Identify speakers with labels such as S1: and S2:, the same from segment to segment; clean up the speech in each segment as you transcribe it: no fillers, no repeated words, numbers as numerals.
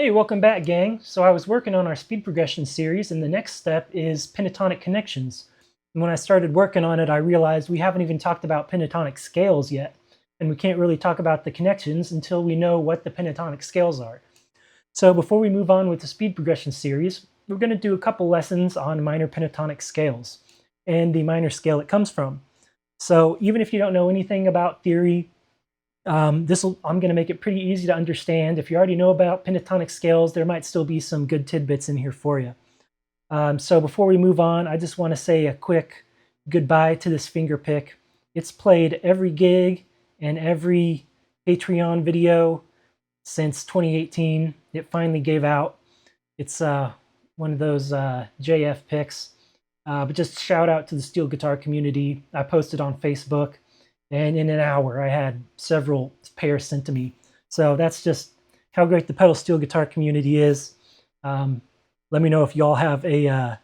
S1: Hey, welcome back, gang. So I was working on our speed progression series, and the next step is pentatonic connections. And when I started working on it, I realized we haven't even talked about pentatonic scales yet, and we can't really talk about the connections until we know what the pentatonic scales are. So before we move on with the speed progression series, we're going to do a couple lessons on minor pentatonic scales and the minor scale it comes from. So even if you don't know anything about theory, I'm going to make it pretty easy to understand. If you already know about pentatonic scales, there might still be some good tidbits in here for you. So before we move on, I just want to say a quick goodbye to this finger pick. It's played every gig and every Patreon video since 2018. It finally gave out. It's one of those JF picks. But just shout out to the steel guitar community. I posted on Facebook, and in an hour I had several pairs sent to me. So that's just how great the pedal steel guitar community is. Let me know if y'all have a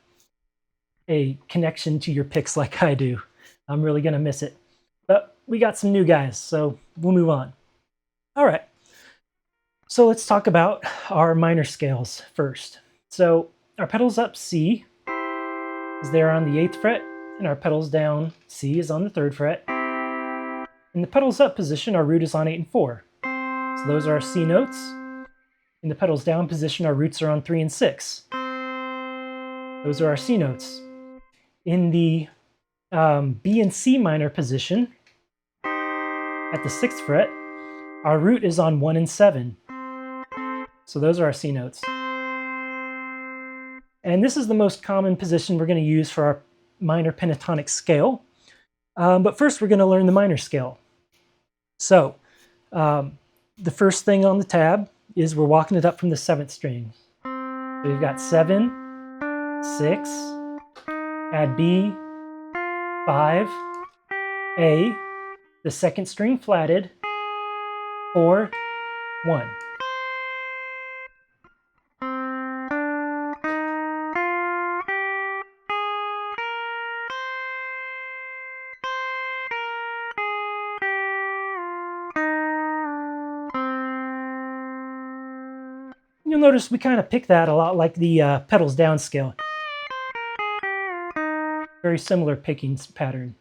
S1: connection to your picks like I do. I'm really gonna miss it. But we got some new guys, so we'll move on. All right. So let's talk about our minor scales first. So our pedals up C is there on the 8th fret, and our pedals down C is on the 3rd fret. In the pedals up position, our root is on 8 and 4. So those are our C notes. In the pedals down position, our roots are on 3 and 6. Those are our C notes. In the B and C minor position, at the 6th fret, our root is on 1 and 7. So those are our C notes. And this is the most common position we're going to use for our minor pentatonic scale. But first we're going to learn the minor scale. So the first thing on the tab is we're walking it up from the 7th string. So we've got 7, 6, add B, 5, A, the 2nd string flatted, 4, 1. You'll notice we kind of pick that a lot like the pedals down scale. Very similar picking pattern.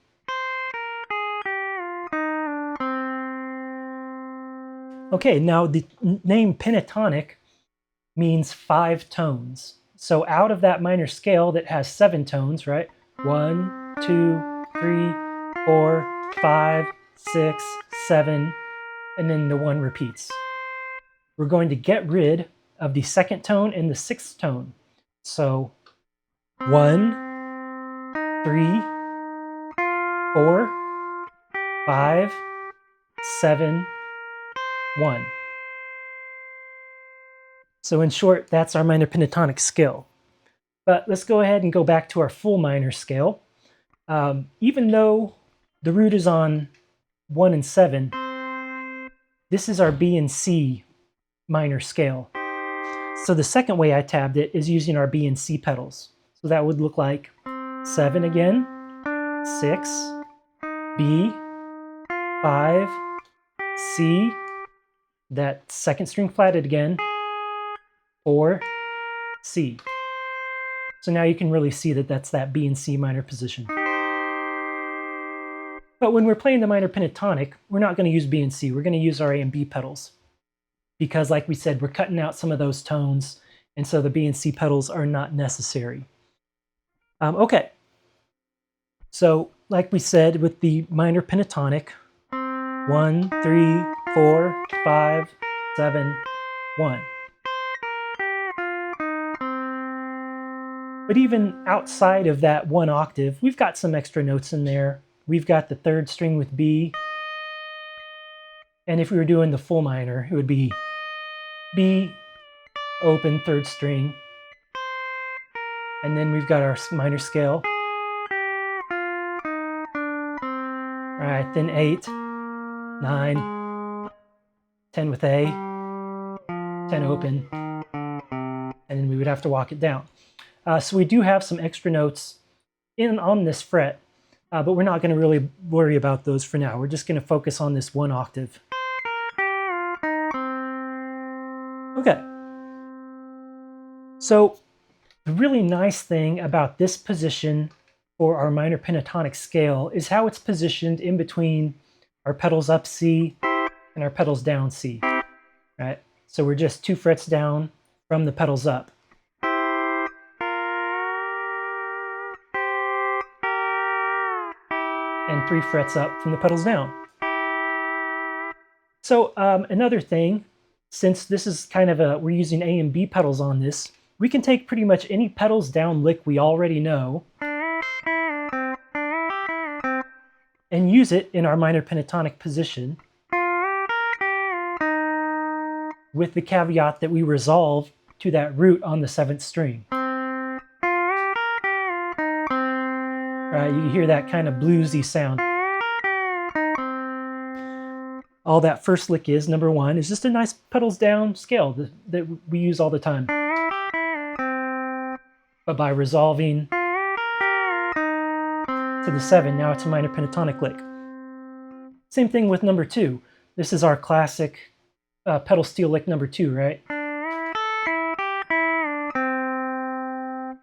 S1: Okay, now the name pentatonic means 5 tones. So out of that minor scale that has 7 tones, right? 1, 2, 3, 4, 5, 6, 7, and then the 1 repeats. We're going to get rid of the 2nd tone and the 6th tone. So 1, 3, 4, 5, 7, 1. So in short, that's our minor pentatonic scale. But let's go ahead and go back to our full minor scale. Even though the root is on 1 and 7, this is our B and C minor scale. So the second way I tabbed it is using our B and C pedals. So that would look like 7 again, 6, B, 5, C, that 2nd string flatted again, 4, C. So now you can really see that that's that B and C minor position. But when we're playing the minor pentatonic, we're not going to use B and C. We're going to use our A and B pedals. Because like we said, we're cutting out some of those tones, and so the B and C pedals are not necessary. Okay. So like we said with the minor pentatonic, 1, 3, 4, 5, 7, 1. But even outside of that 1 octave, we've got some extra notes in there. We've got the 3rd string with B. And if we were doing the full minor, it would be B, open, 3rd string. And then we've got our minor scale. All right, then 8, 9, 10 with A, 10 open, and then we would have to walk it down. So we do have some extra notes on this fret, but we're not going to really worry about those for now. We're just going to focus on this 1 octave. Okay, So the really nice thing about this position for our minor pentatonic scale is how it's positioned in between our pedals up C and our pedals down C, right? So we're just 2 frets down from the pedals up. And 3 frets up from the pedals down. So another thing, since this is kind of we're using A and B pedals on this, we can take pretty much any pedals down lick we already know and use it in our minor pentatonic position, with the caveat that we resolve to that root on the 7th string. Right, you hear that kind of bluesy sound. All that first lick is, number 1, is just a nice pedals down scale that we use all the time. But by resolving to the 7, now it's a minor pentatonic lick. Same thing with number 2. This is our classic pedal steel lick number 2, right?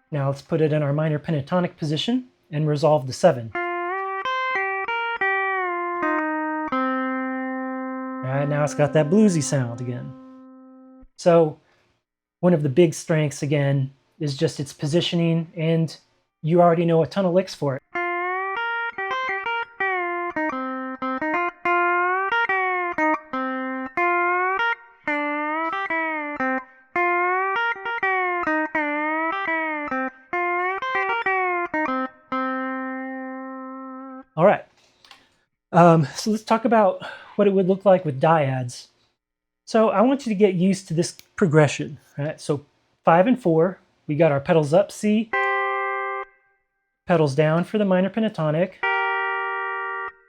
S1: Now let's put it in our minor pentatonic position and resolve the 7. Alright, now it's got that bluesy sound again. So one of the big strengths again is just its positioning, and you already know a ton of licks for it. All right, so let's talk about what it would look like with dyads. So I want you to get used to this progression. Right? So 5 and 4, we got our pedals up C, pedals down for the minor pentatonic,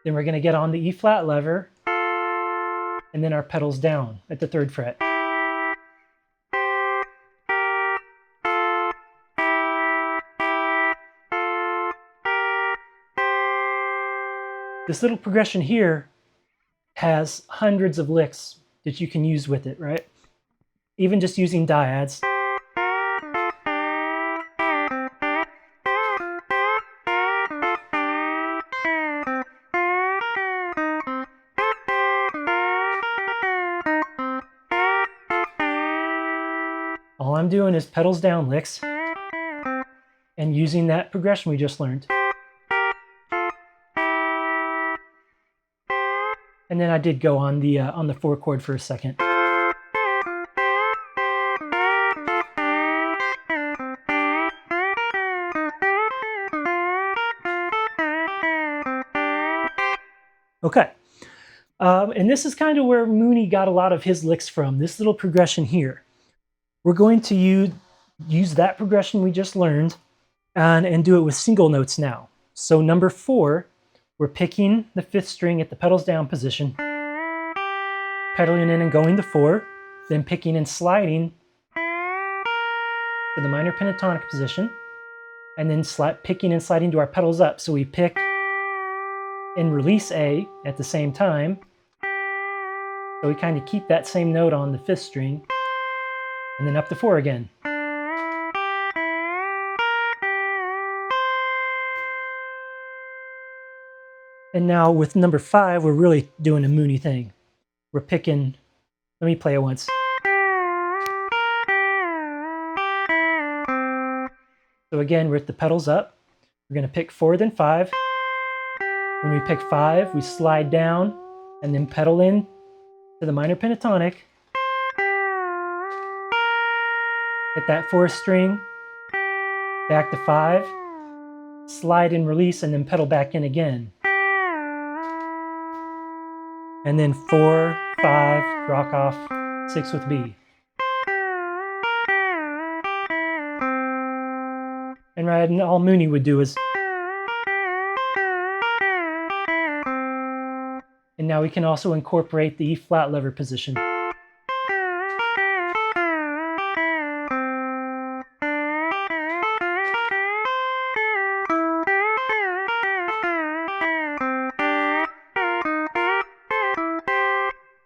S1: then we're going to get on the E flat lever, and then our pedals down at the 3rd fret. This little progression here has hundreds of licks that you can use with it, right? Even just using dyads. All I'm doing is pedals down licks and using that progression we just learned. And then I did go on the 4 chord for a second. Okay, and this is kind of where Mooney got a lot of his licks from, this little progression here. We're going to use that progression we just learned and do it with single notes now. So number 4, we're picking the 5th string at the pedals down position, pedaling in and going to 4, then picking and sliding to the minor pentatonic position, and then picking and sliding to our pedals up. So we pick and release A at the same time. So we kind of keep that same note on the 5th string, and then up to 4 again. And now with number 5, we're really doing a Mooney thing. We're picking, let me play it once. So again, we're at the pedals up. We're going to pick 4, then 5. When we pick 5, we slide down and then pedal in to the minor pentatonic. Hit that 4th string, back to 5, slide and release, and then pedal back in again. And then 4, 5, rock off, 6 with B. And right, and all Mooney would do is... And now we can also incorporate the E flat lever position.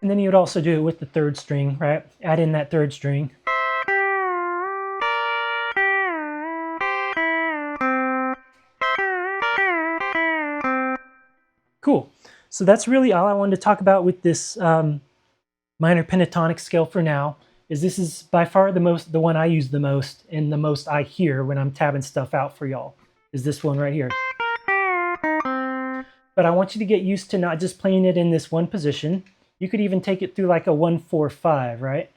S1: And then you would also do it with the 3rd string, right? Add in that 3rd string. Cool. So that's really all I wanted to talk about with this minor pentatonic scale for now. This is by far the one I use the most and the most I hear when I'm tabbing stuff out for y'all. Is this one right here. But I want you to get used to not just playing it in this one position. You could even take it through like a 1-4-5, right?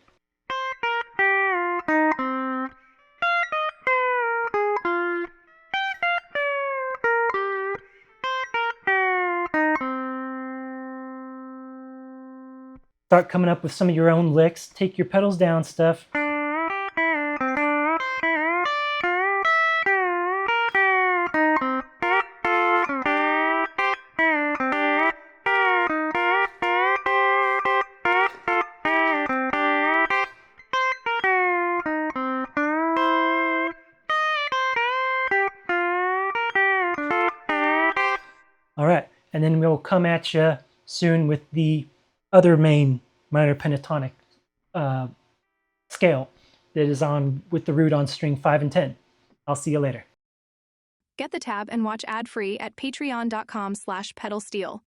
S1: Start coming up with some of your own licks. Take your pedals down stuff. All right, and then we'll come at you soon with the other main minor pentatonic scale that is on with the root on string 5 and 10. I'll see you later.
S2: Get the tab and watch ad-free at patreon.com/pedalsteel.